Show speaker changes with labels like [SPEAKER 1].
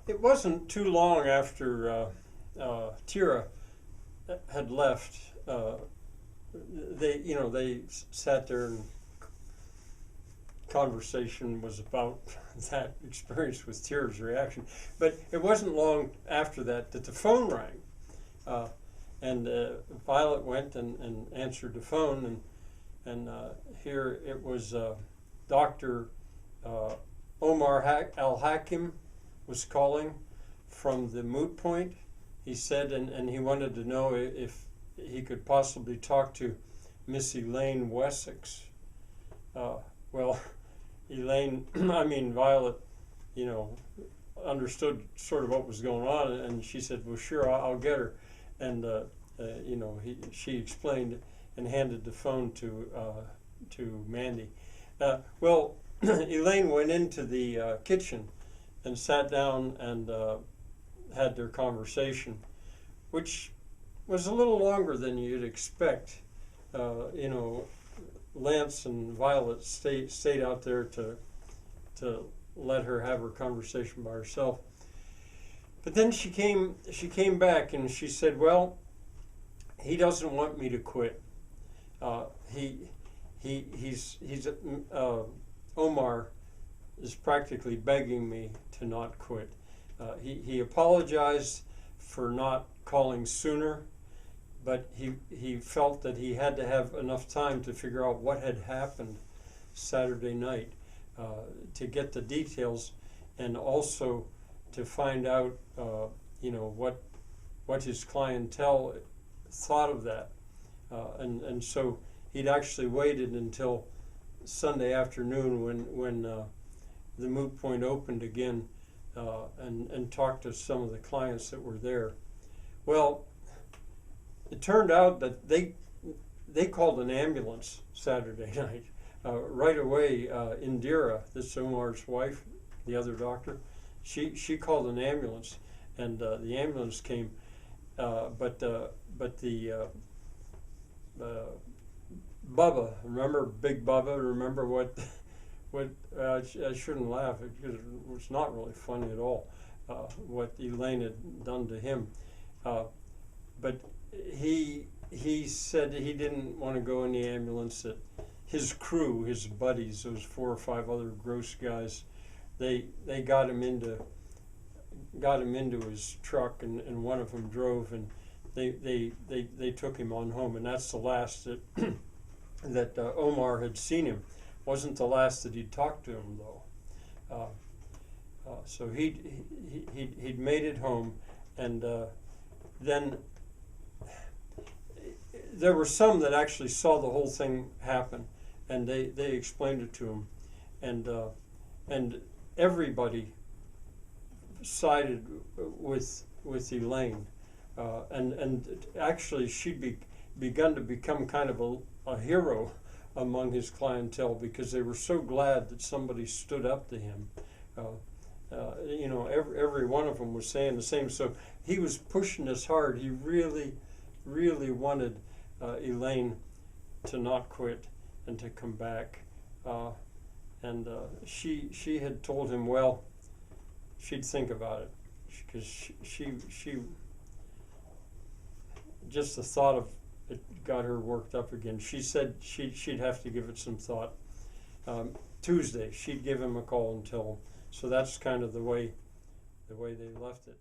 [SPEAKER 1] It wasn't too long after Tira had left. They sat there and conversation was about that experience with Tira's reaction. But it wasn't long after that the phone rang. And Violet went and answered the phone, and here it was Dr. Omar al-Hakim was calling from the Moot Point. He said, and he wanted to know if he could possibly talk to Miss Elaine Wessex. Well, Violet, understood sort of what was going on, and she said, well, sure, I'll get her. And, she explained and handed the phone to Mandy. Well, Elaine went into the kitchen and sat down and had their conversation, which was a little longer than you'd expect. Lance and Violet stayed out there to let her have her conversation by herself. But then she came back and she said, well, he doesn't want me to quit. Omar is practically begging me to not quit. He apologized for not calling sooner, but he felt that he had to have enough time to figure out what had happened Saturday night, to get the details, and also to find out what his clientele thought of that, and so he'd actually waited until Sunday afternoon when the Moot Point opened again, and talked to some of the clients that were there. Well, it turned out that they called an ambulance Saturday night. Right away, Indira, this Omar's wife, the other doctor, she called an ambulance, and the ambulance came, but the Bubba, remember Big Bubba? Remember what I shouldn't laugh because it was not really funny at all, what Elaine had done to him, but he said he didn't want to go in the ambulance. That his crew, his buddies, those 4 or 5 other gross guys, they got him into his truck, and one of them drove, and they took him on home, and that's the last that that Omar had seen him. Wasn't the last that he'd talked to him though. So he'd made it home, and then there were some that actually saw the whole thing happen, and they explained it to him, and everybody sided with Elaine, and actually she'd begun to become kind of a hero among his clientele, because they were so glad that somebody stood up to him. Every one of them was saying the same. So he was pushing this hard. He really, really wanted Elaine to not quit and to come back. And she had told him, well, she'd think about it, because she just the thought of it got her worked up again. She said she'd have to give it some thought. Tuesday, she'd give him a call and tell him. So that's kind of the way they left it.